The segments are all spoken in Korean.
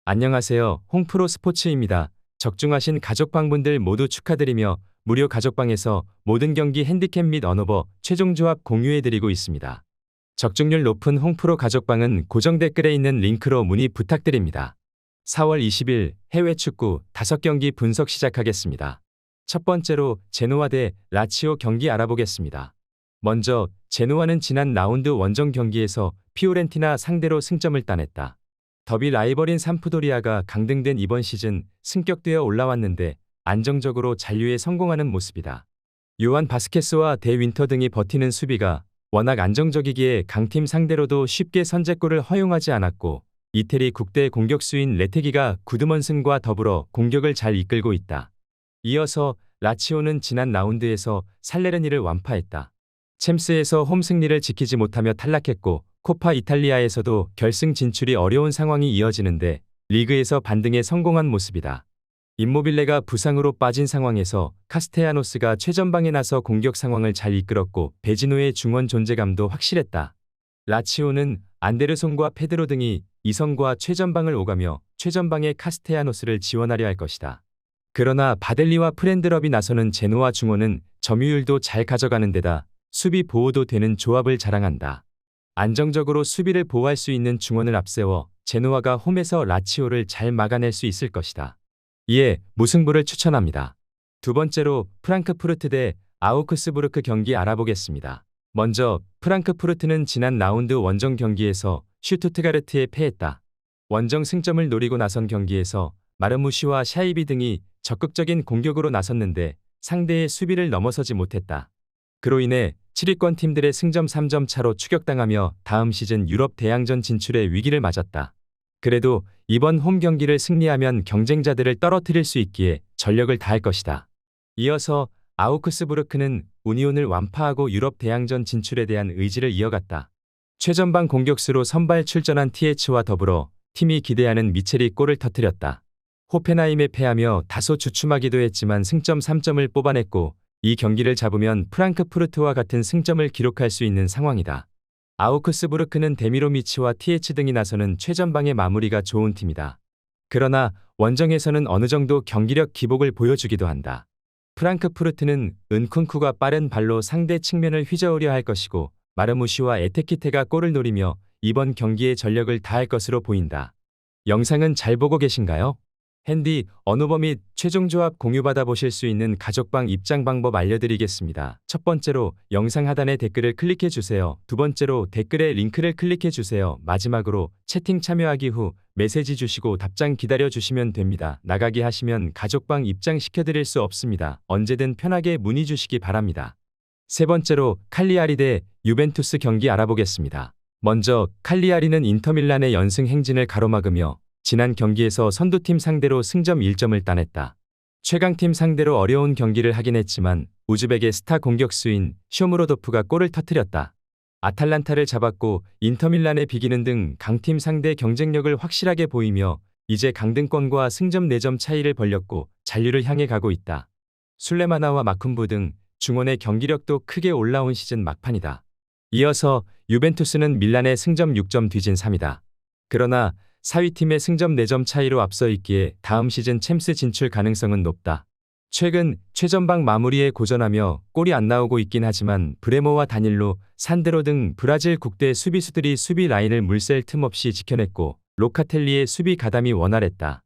안녕하세요. 홍프로 스포츠입니다. 적중하신 가족방분들 모두 축하드리며 무료 가족방에서 모든 경기 핸디캡 및 언오버 최종 조합 공유해드리고 있습니다. 적중률 높은 홍프로 가족방은 고정 댓글에 있는 링크로 문의 부탁드립니다. 4월 20일 해외 축구 5경기 분석 시작하겠습니다. 첫 번째로 제노아 대 라치오 경기 알아보겠습니다. 먼저 제노아는 지난 라운드 원정 경기에서 피오렌티나 상대로 승점을 따냈다. 더비 라이벌인 삼프도리아가 강등된 이번 시즌 승격되어 올라왔는데 안정적으로 잔류에 성공하는 모습이다. 요한 바스케스와 데 윈터 등이 버티는 수비가 워낙 안정적이기에 강팀 상대로도 쉽게 선제골을 허용하지 않았고 이태리 국대 공격수인 레테기가 구드먼슨과 더불어 공격을 잘 이끌고 있다. 이어서 라치오는 지난 라운드에서 살레르니를 완파했다. 챔스에서 홈 승리를 지키지 못하며 탈락했고 코파 이탈리아에서도 결승 진출이 어려운 상황이 이어지는데 리그에서 반등에 성공한 모습이다. 임모빌레가 부상으로 빠진 상황에서 카스테야노스가 최전방에 나서 공격 상황을 잘 이끌었고 베지노의 중원 존재감도 확실했다. 라치오는 안데르손과 페드로 등이 이선과 최전방을 오가며 최전방에 카스테야노스를 지원하려 할 것이다. 그러나 바델리와 프렌드럽이 나서는 제노아 중원은 점유율도 잘 가져가는 데다 수비 보호도 되는 조합을 자랑한다. 안정적으로 수비를 보호할 수 있는 중원을 앞세워 제노아가 홈에서 라치오를 잘 막아낼 수 있을 것이다. 이에 무승부를 추천합니다. 두 번째로 프랑크푸르트 대 아우크스부르크 경기 알아보겠습니다. 먼저 프랑크푸르트는 지난 라운드 원정 경기에서 슈투트가르트에 패했다. 원정 승점을 노리고 나선 경기에서 마르무시와 샤이비 등이 적극적인 공격으로 나섰는데 상대의 수비를 넘어서지 못했다. 그로 인해 7위권 팀들의 승점 3점 차로 추격당하며 다음 시즌 유럽 대항전 진출의 위기를 맞았다. 그래도 이번 홈 경기를 승리하면 경쟁자들을 떨어뜨릴 수 있기에 전력을 다할 것이다. 이어서 아우크스부르크는 우니온을 완파하고 유럽 대항전 진출에 대한 의지를 이어갔다. 최전방 공격수로 선발 출전한 TH와 더불어 팀이 기대하는 미첼이 골을 터뜨렸다. 호펜하임에 패하며 다소 주춤하기도 했지만 승점 3점을 뽑아냈고 이 경기를 잡으면 프랑크푸르트와 같은 승점을 기록할 수 있는 상황이다. 아우크스부르크는 데미로미치와 TH 등이 나서는 최전방의 마무리가 좋은 팀이다. 그러나 원정에서는 어느 정도 경기력 기복을 보여주기도 한다. 프랑크푸르트는 은쿤쿠가 빠른 발로 상대 측면을 휘저으려 할 것이고 마르무시와 에테키테가 골을 노리며 이번 경기에 전력을 다할 것으로 보인다. 영상은 잘 보고 계신가요? 핸디, 언오버 및 최종 조합 공유받아 보실 수 있는 가족방 입장 방법 알려드리겠습니다. 첫 번째로 영상 하단에 댓글을 클릭해 주세요. 두 번째로 댓글에 링크를 클릭해 주세요. 마지막으로 채팅 참여하기 후 메시지 주시고 답장 기다려 주시면 됩니다. 나가기 하시면 가족방 입장 시켜드릴 수 없습니다. 언제든 편하게 문의 주시기 바랍니다. 세 번째로 칼리아리 대 유벤투스 경기 알아보겠습니다. 먼저 칼리아리는 인터밀란의 연승 행진을 가로막으며 지난 경기에서 선두팀 상대로 승점 1점을 따냈다. 최강팀 상대로 어려운 경기를 하긴 했지만 우즈벡의 스타 공격수인 쇼무로도프가 골을 터뜨렸다. 아탈란타를 잡았고 인터밀란에 비기는 등 강팀 상대 경쟁력을 확실하게 보이며 이제 강등권과 승점 4점 차이를 벌렸고 잔류를 향해 가고 있다. 술레마나와 마쿤부 등 중원의 경기력도 크게 올라온 시즌 막판이다. 이어서 유벤투스는 밀란의 승점 6점 뒤진 3위다. 그러나 4위팀의 승점 4점 차이로 앞서 있기에 다음 시즌 챔스 진출 가능성은 높다. 최근 최전방 마무리에 고전하며 골이 안 나오고 있긴 하지만 브레모와 다닐로, 산드로 등 브라질 국대 수비수들이 수비 라인을 물샐 틈 없이 지켜냈고 로카텔리의 수비 가담이 원활했다.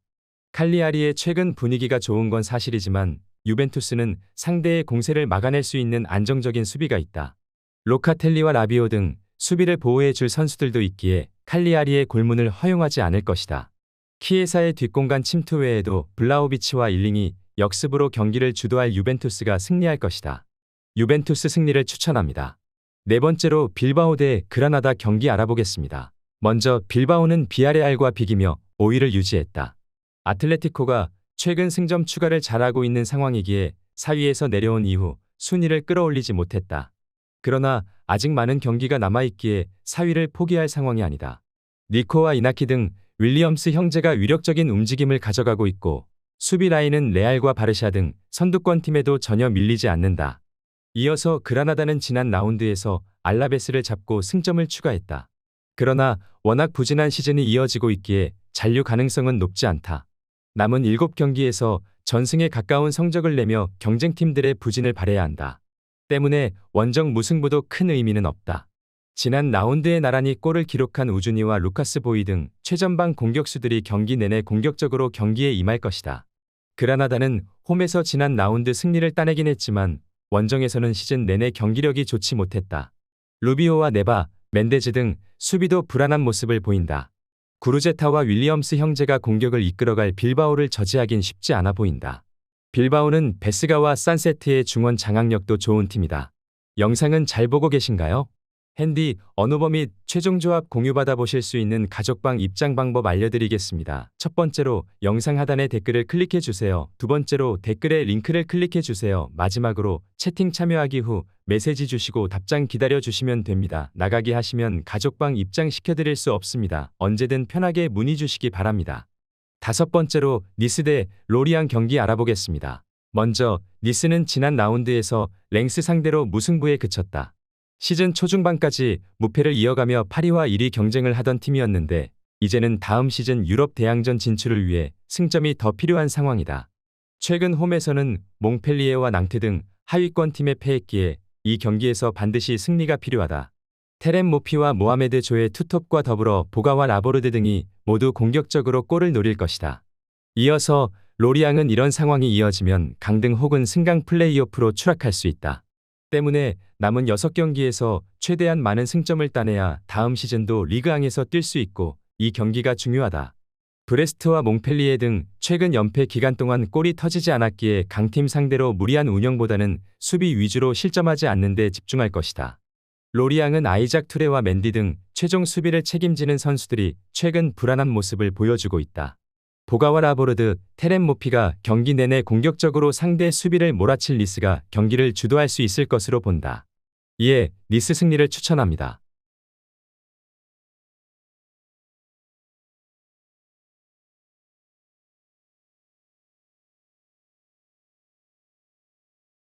칼리아리의 최근 분위기가 좋은 건 사실이지만 유벤투스는 상대의 공세를 막아낼 수 있는 안정적인 수비가 있다. 로카텔리와 라비오 등 수비를 보호해 줄 선수들도 있기에 칼리아리의 골문을 허용하지 않을 것이다. 키에사의 뒷공간 침투 외에도 블라우비치와 일링이 역습으로 경기를 주도할 유벤투스가 승리할 것이다. 유벤투스 승리를 추천합니다. 네 번째로 빌바오 대 그라나다 경기 알아보겠습니다. 먼저 빌바오는 비아레알과 비기며 5위를 유지했다. 아틀레티코가 최근 승점 추가를 잘하고 있는 상황이기에 4위에서 내려온 이후 순위를 끌어올리지 못했다. 그러나 아직 많은 경기가 남아있기에 4위를 포기할 상황이 아니다. 니코와 이나키 등 윌리엄스 형제가 위력적인 움직임을 가져가고 있고 수비 라인은 레알과 바르샤 등 선두권 팀에도 전혀 밀리지 않는다. 이어서 그라나다는 지난 라운드에서 알라베스를 잡고 승점을 추가했다. 그러나 워낙 부진한 시즌이 이어지고 있기에 잔류 가능성은 높지 않다. 남은 7경기에서 전승에 가까운 성적을 내며 경쟁팀들의 부진을 발해야 한다. 때문에 원정 무승부도 큰 의미는 없다. 지난 라운드에 나란히 골을 기록한 우준이와 루카스 보이 등 최전방 공격수들이 경기 내내 공격적으로 경기에 임할 것이다. 그라나다는 홈에서 지난 라운드 승리를 따내긴 했지만 원정에서는 시즌 내내 경기력이 좋지 못했다. 루비오와 네바, 멘데즈 등 수비도 불안한 모습을 보인다. 구르제타와 윌리엄스 형제가 공격을 이끌어갈 빌바오를 저지하긴 쉽지 않아 보인다. 빌바오는 베스가와 산세트의 중원 장악력도 좋은 팀이다. 영상은 잘 보고 계신가요? 핸디, 언어버 및 최종 조합 공유받아 보실 수 있는 가족방 입장 방법 알려드리겠습니다. 첫 번째로 영상 하단에 댓글을 클릭해 주세요. 두 번째로 댓글에 링크를 클릭해 주세요. 마지막으로 채팅 참여하기 후 메시지 주시고 답장 기다려 주시면 됩니다. 나가기 하시면 가족방 입장 시켜드릴 수 없습니다. 언제든 편하게 문의 주시기 바랍니다. 다섯 번째로 니스 대 로리앙 경기 알아보겠습니다. 먼저 니스는 지난 라운드에서 랭스 상대로 무승부에 그쳤다. 시즌 초중반까지 무패를 이어가며 8위와 1위 경쟁을 하던 팀이었는데 이제는 다음 시즌 유럽 대항전 진출을 위해 승점이 더 필요한 상황이다. 최근 홈에서는 몽펠리에와 낭트 등 하위권 팀에 패했기에 이 경기에서 반드시 승리가 필요하다. 테렌 모피와 모하메드 조의 투톱과 더불어 보가와 라보르드 등이 모두 공격적으로 골을 노릴 것이다. 이어서 로리앙은 이런 상황이 이어지면 강등 혹은 승강 플레이오프로 추락할 수 있다. 때문에 남은 6경기에서 최대한 많은 승점을 따내야 다음 시즌도 리그앙에서 뛸 수 있고 이 경기가 중요하다. 브레스트와 몽펠리에 등 최근 연패 기간 동안 골이 터지지 않았기에 강팀 상대로 무리한 운영보다는 수비 위주로 실점하지 않는 데 집중할 것이다. 로리앙은 아이작 투레와 맨디 등 최종 수비를 책임지는 선수들이 최근 불안한 모습을 보여주고 있다. 보가와 라보르드, 테렌 모피가 경기 내내 공격적으로 상대 수비를 몰아칠 니스가 경기를 주도할 수 있을 것으로 본다. 이에 니스 승리를 추천합니다.